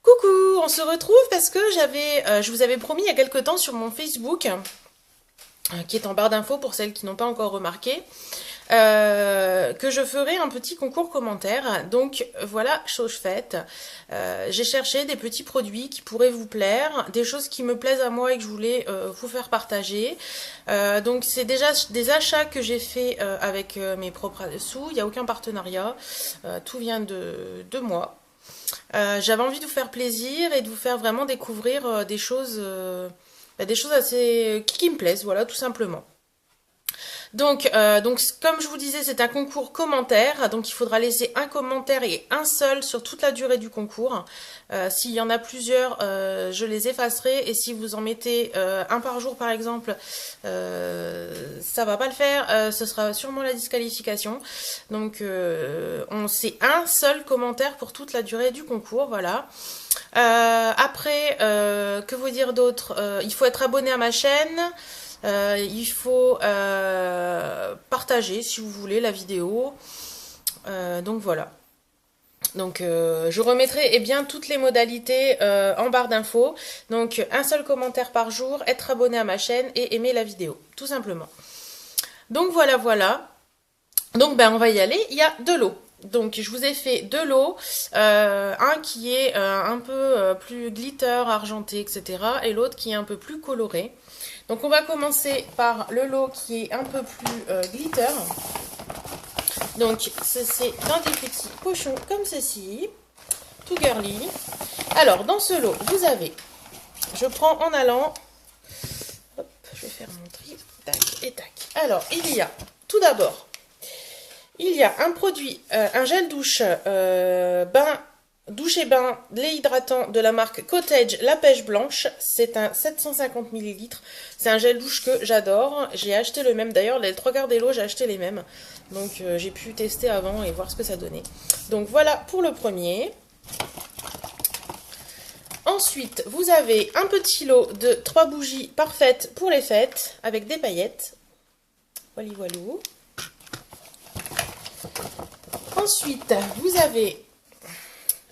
Coucou, on se retrouve parce que je vous avais promis il y a quelque temps sur mon Facebook, qui est en barre d'infos pour celles qui n'ont pas encore remarqué, que je ferai un petit concours commentaire. Donc voilà, chose faite. J'ai cherché des petits produits qui pourraient vous plaire, des choses qui me plaisent à moi et que je voulais vous faire partager. Donc c'est déjà des achats que j'ai fait avec mes propres sous, il n'y a aucun partenariat, tout vient de moi. J'avais envie de vous faire plaisir et de vous faire vraiment découvrir des choses assez qui me plaisent, voilà, tout simplement. Donc, comme je vous disais, c'est un concours commentaire. Donc, il faudra laisser un commentaire et un seul sur toute la durée du concours. S'il y en a plusieurs, je les effacerai. Et si vous en mettez un par jour, par exemple, ça va pas le faire. Ce sera sûrement la disqualification. Donc, c'est un seul commentaire pour toute la durée du concours. Voilà. Après, que vous dire d'autre? Il faut être abonné à ma chaîne. Il faut partager si vous voulez la vidéo. Donc voilà. Donc je remettrai bien toutes les modalités en barre d'infos. Donc un seul commentaire par jour, être abonné à ma chaîne et aimer la vidéo, tout simplement. Donc voilà. Donc on va y aller. Il y a de l'eau. Donc je vous ai fait de l'eau, un qui est un peu plus glitter, argenté, etc. Et l'autre qui est un peu plus coloré. Donc on va commencer par le lot qui est un peu plus glitter. Donc c'est dans des petits pochons comme ceci, tout girly. Alors dans ce lot, vous avez, je prends en allant, hop, je vais faire mon tri, tac et tac. Alors il y a, tout d'abord, il y a un produit, un gel douche douche et bain, lait hydratant de la marque Cottage, la pêche blanche. C'est un 750 ml. C'est un gel douche que j'adore. J'ai acheté le même. D'ailleurs, les 3/4 des lots, j'ai acheté les mêmes. Donc, j'ai pu tester avant et voir ce que ça donnait. Donc, voilà pour le premier. Ensuite, vous avez un petit lot de 3 bougies parfaites pour les fêtes avec des paillettes. Voilà. Ensuite, vous avez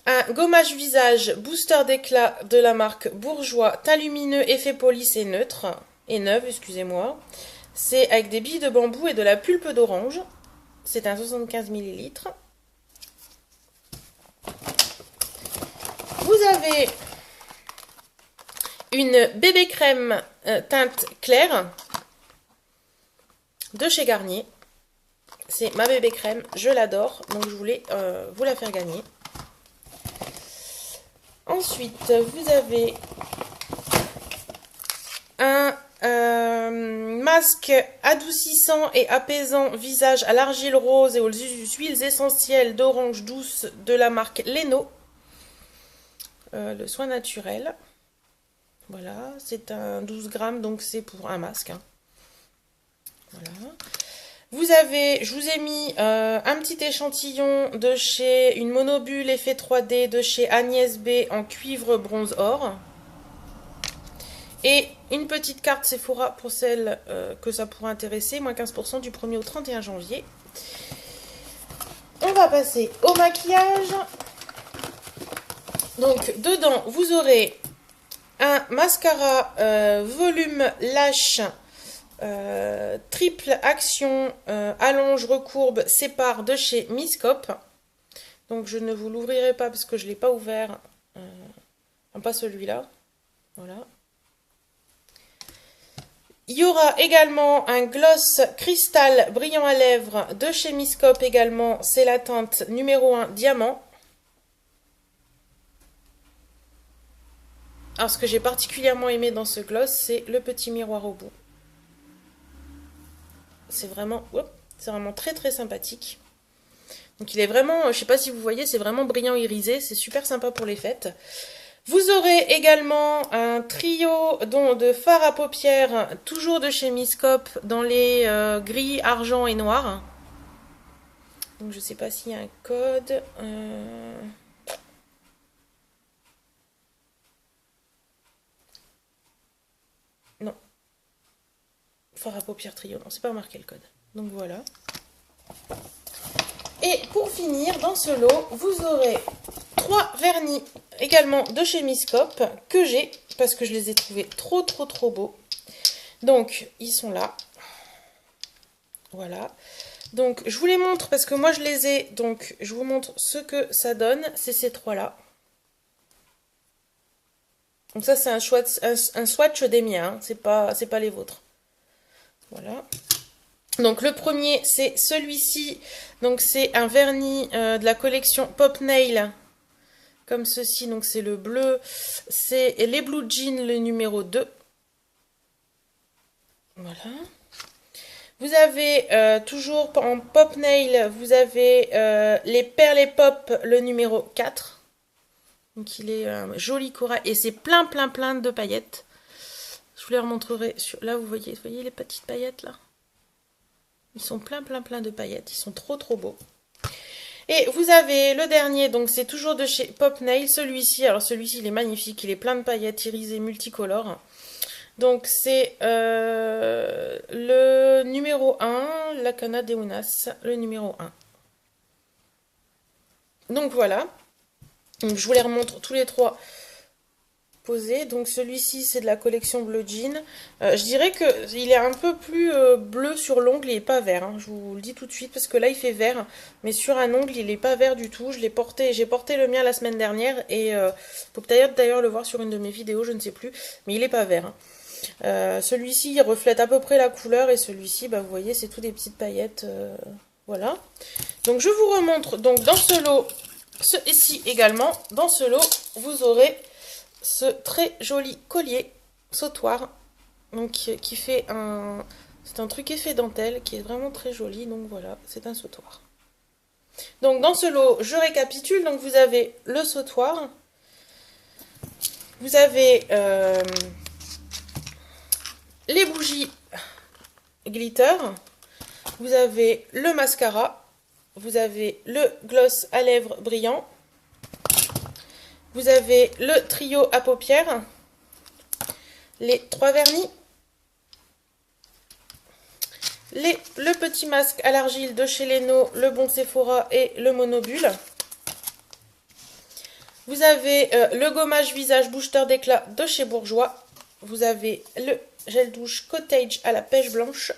un gommage visage booster d'éclat de la marque Bourjois, teint lumineux, effet police et neutre. Et neuve, excusez-moi. C'est avec des billes de bambou et de la pulpe d'orange. C'est un 75 ml. Vous avez une bébé crème teinte claire de chez Garnier. C'est ma bébé crème, je l'adore, donc je voulais vous la faire gagner. Ensuite, vous avez un masque adoucissant et apaisant visage à l'argile rose et aux huiles essentielles d'orange douce de la marque Leno. Le soin naturel. Voilà, c'est un 12 grammes, donc c'est pour un masque. Hein. Voilà. Vous avez, je vous ai mis un petit échantillon de chez une monobulle effet 3D de chez Agnès B en cuivre bronze or. Et une petite carte Sephora pour celles que ça pourrait intéresser, moins 15% du 1er au 31 janvier. On va passer au maquillage. Donc dedans, vous aurez un mascara volume lash. Triple action, allonge, recourbe, sépare de chez Miss Cop. Donc je ne vous l'ouvrirai pas parce que je ne l'ai pas ouvert. Pas celui-là. Voilà. Il y aura également un gloss cristal brillant à lèvres de chez Miss Cop également. C'est la teinte numéro 1 diamant. Alors ce que j'ai particulièrement aimé dans ce gloss, c'est le petit miroir au bout. C'est vraiment très très sympathique. Donc il est vraiment, je sais pas si vous voyez, c'est vraiment brillant irisé, c'est super sympa pour les fêtes. Vous aurez également un trio de fards à paupières, toujours de chez Miss Cop, dans les gris, argent et noir. Donc je sais pas s'il y a un code. Non. Fard à paupières trio, non, c'est pas marqué le code. Donc voilà. Et pour finir, dans ce lot, vous aurez 3 vernis également de chez Miscope que j'ai parce que je les ai trouvés trop beaux. Donc ils sont là. Voilà. Donc je vous les montre parce que moi je les ai. Donc je vous montre ce que ça donne. C'est ces 3 là. Donc ça c'est un swatch des miens. Hein. C'est pas les vôtres. Voilà. Donc le premier c'est celui-ci. Donc c'est un vernis de la collection Pop Nail. Comme ceci, donc c'est le bleu, c'est les Blue Jeans, le numéro 2. Voilà. Vous avez toujours en Pop Nail, vous avez les Perles et Pop, le numéro 4. Donc il est joli corail et c'est plein de paillettes. Je vous les remontrerai. Là vous voyez les petites paillettes là. Ils sont plein de paillettes, ils sont trop beaux. Et vous avez le dernier, donc c'est toujours de chez Pop Nail, celui-ci. Alors celui-ci, il est magnifique, il est plein de paillettes irisées multicolores. Donc c'est le numéro 1, la Cana de Unas, le numéro 1. Donc voilà. Donc, je vous les remontre tous les 3 posés. Donc celui-ci, c'est de la collection Bleu Jean. Je dirais qu'il est un peu plus bleu sur l'ongle, il n'est pas vert. Hein. Je vous le dis tout de suite parce que là, il fait vert. Mais sur un ongle, il n'est pas vert du tout. J'ai porté le mien la semaine dernière. Et faut peut-être d'ailleurs le voir sur une de mes vidéos, je ne sais plus. Mais il n'est pas vert. Hein. Celui-ci, il reflète à peu près la couleur. Et celui-ci, bah, vous voyez, c'est tout des petites paillettes. Voilà. Donc je vous remontre. Donc dans ce lot, ici également, dans ce lot, vous aurez ce très joli collier sautoir, donc qui fait c'est un truc effet dentelle qui est vraiment très joli. Donc voilà, c'est un sautoir. Donc dans ce lot, je récapitule. Donc vous avez le sautoir, vous avez les bougies glitter, vous avez le mascara, vous avez le gloss à lèvres brillant, vous avez le trio à paupières, les 3 vernis, le petit masque à l'argile de chez Leno, le bon Sephora et le monobule. Vous avez le gommage visage booster d'éclat de chez Bourjois. Vous avez le gel douche cottage à la pêche blanche.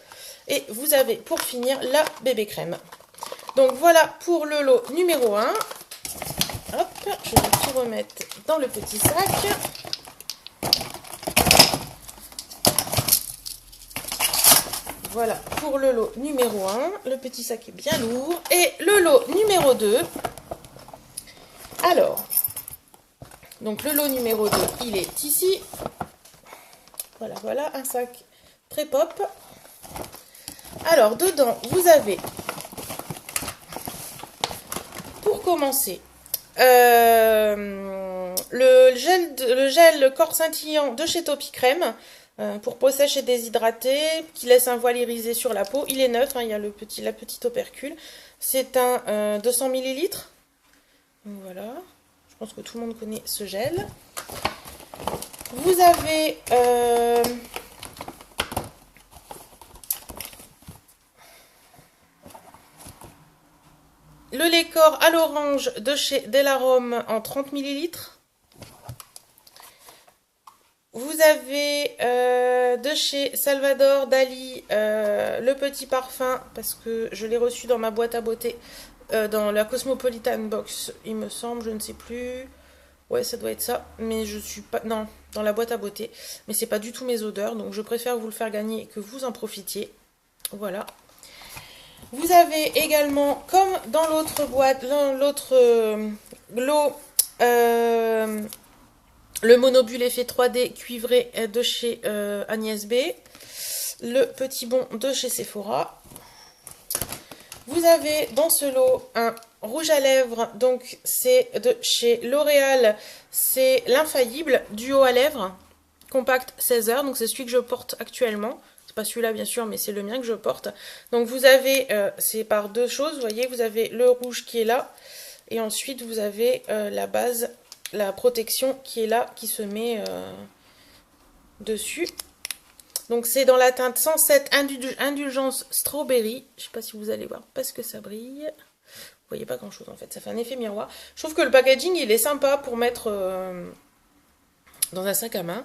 Et vous avez pour finir la bébé crème. Donc voilà pour le lot numéro 1. Hop, je vais tout remettre dans le petit sac. Voilà pour le lot numéro 1. Le petit sac est bien lourd. Et le lot numéro 2. Alors, donc le lot numéro 2, il est ici. Voilà, un sac très pop. Alors, dedans, vous avez, pour commencer, le gel corps scintillant de chez Topi Crème pour peau sèche et déshydratée qui laisse un voile irisé sur la peau. Il est neuf, hein, il y a la petite opercule. C'est un 200 ml. Voilà, je pense que tout le monde connaît ce gel. Vous avez le lait corps à l'orange de chez Delarome en 30 ml. Vous avez de chez Salvador Dali le petit parfum parce que je l'ai reçu dans ma boîte à beauté dans la Cosmopolitan Box, il me semble, je ne sais plus. Ouais, ça doit être ça, mais je suis pas... Non, dans la boîte à beauté. Mais c'est pas du tout mes odeurs, donc je préfère vous le faire gagner et que vous en profitiez. Voilà. Vous avez également, comme dans l'autre boîte, l'autre lot, le monobule effet 3D cuivré de chez Agnès B. Le petit bon de chez Sephora. Vous avez dans ce lot un rouge à lèvres, donc c'est de chez L'Oréal, c'est l'infaillible duo à lèvres, compact 16 heures, donc c'est celui que je porte actuellement. C'est pas celui-là bien sûr, mais c'est le mien que je porte. Donc vous avez, c'est par 2 choses, vous voyez, vous avez le rouge qui est là, et ensuite vous avez la base, la protection qui est là, qui se met dessus. Donc c'est dans la teinte 107 Indulgence Strawberry. Je ne sais pas si vous allez voir parce que ça brille. Vous voyez pas grand chose en fait, ça fait un effet miroir. Je trouve que le packaging il est sympa pour mettre dans un sac à main.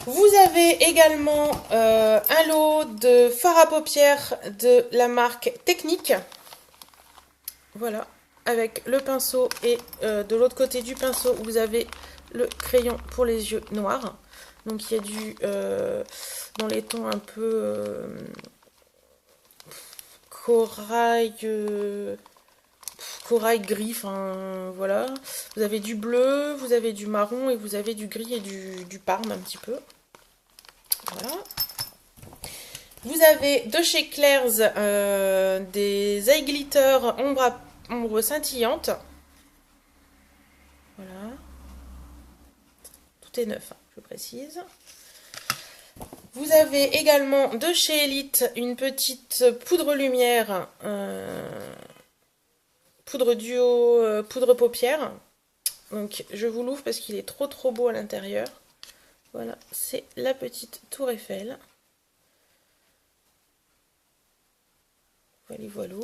Vous avez également un lot de fard à paupières de la marque Technique. Voilà, avec le pinceau et de l'autre côté du pinceau, vous avez le crayon pour les yeux noirs. Donc il y a du dans les tons un peu corail, corail gris, enfin voilà. Vous avez du bleu, vous avez du marron et vous avez du gris et du parme un petit peu. Voilà. Vous avez de chez Claire's des eye glitter ombre scintillante. Voilà. Tout est neuf, hein, je précise. Vous avez également de chez Elite une petite poudre lumière, poudre duo, poudre paupière. Donc je vous l'ouvre parce qu'il est trop beau à l'intérieur. Voilà, c'est la petite tour Eiffel. Voilà.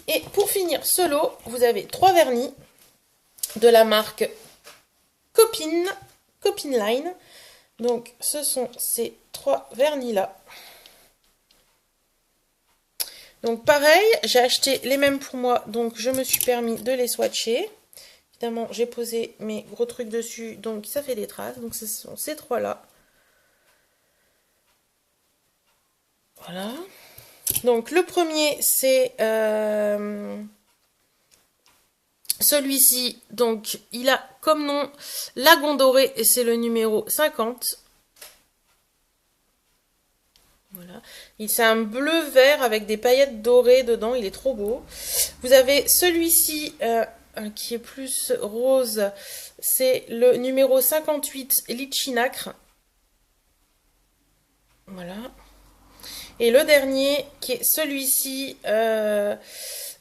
Et pour finir ce lot, vous avez 3 vernis de la marque Copine Line. Donc ce sont ces 3 vernis là. Donc pareil, j'ai acheté les mêmes pour moi, donc je me suis permis de les swatcher. Évidemment, j'ai posé mes gros trucs dessus, donc ça fait des traces. Donc ce sont ces 3 là. Voilà. Donc le premier c'est celui-ci, donc il a comme nom Lagon Doré et c'est le numéro 50. Voilà, c'est un bleu vert avec des paillettes dorées dedans, il est trop beau. Vous avez celui-ci qui est plus rose, c'est le numéro 58 Litchi Nacre. Voilà. Et le dernier qui est celui-ci,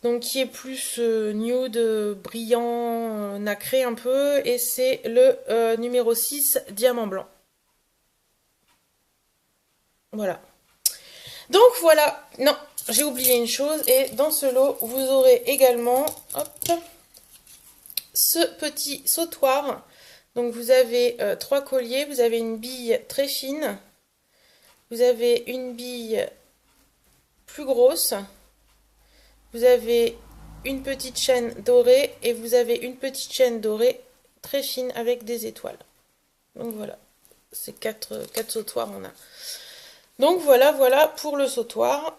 donc qui est plus nude, brillant, nacré un peu, et c'est le numéro 6 Diamant Blanc. Voilà. Donc voilà, non, j'ai oublié une chose, et dans ce lot, vous aurez également, hop, ce petit sautoir. Donc vous avez 3 colliers, vous avez une bille très fine, vous avez une bille plus grosse, vous avez une petite chaîne dorée et vous avez une petite chaîne dorée très fine avec des étoiles. Donc voilà, c'est 4 sautoirs on a. Donc voilà pour le sautoir.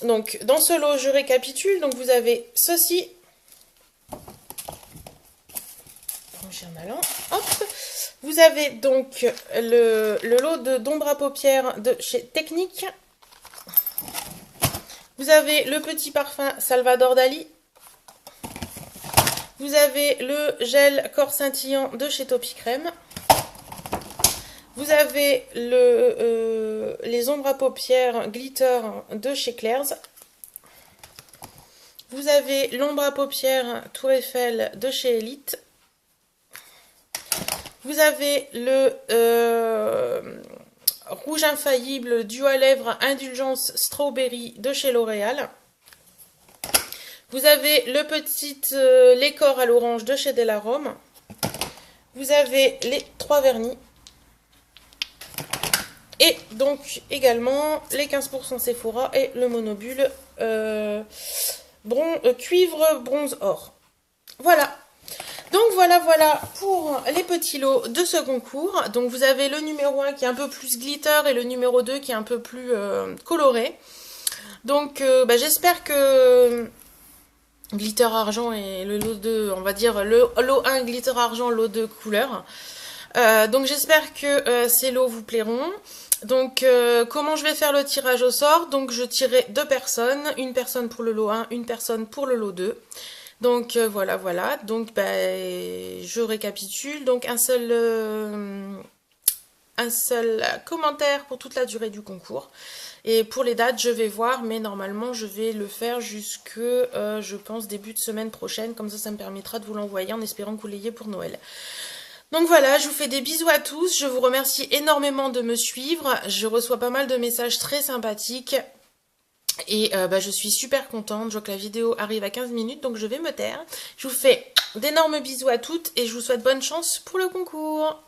Donc dans ce lot, je récapitule. Donc vous avez ceci. Ranger en allant. Hop. Vous avez donc le lot d'ombre à paupières de chez Technique. Vous avez le petit parfum Salvador Dali. Vous avez le gel corps scintillant de chez Topi Crème. Vous avez les ombres à paupières glitter de chez Claire's. Vous avez l'ombre à paupières Tour Eiffel de chez Elite. Vous avez le rouge infaillible duo à lèvres Indulgence Strawberry de chez L'Oréal. Vous avez le petit lait corps à l'orange de chez Delarome. Vous avez les 3 vernis. Et donc également les 15% Sephora et le monobule cuivre bronze or. Voilà. Donc voilà pour les petits lots de ce concours. Donc vous avez le numéro 1 qui est un peu plus glitter et le numéro 2 qui est un peu plus coloré. Donc j'espère que glitter argent et le lot 2, on va dire le lot 1 glitter argent, lot 2 couleur. Donc j'espère que ces lots vous plairont. Donc comment je vais faire le tirage au sort? Donc je tirerai 2 personnes, une personne pour le lot 1, une personne pour le lot 2. Donc voilà. Donc je récapitule. Donc un seul commentaire pour toute la durée du concours. Et pour les dates, je vais voir, mais normalement, je vais le faire jusque, je pense, début de semaine prochaine. Comme ça me permettra de vous l'envoyer en espérant que vous l'ayez pour Noël. Donc voilà, je vous fais des bisous à tous. Je vous remercie énormément de me suivre. Je reçois pas mal de messages très sympathiques. Et bah, je suis super contente. Je vois que la vidéo arrive à 15 minutes, donc je vais me taire. Je vous fais d'énormes bisous à toutes et je vous souhaite bonne chance pour le concours.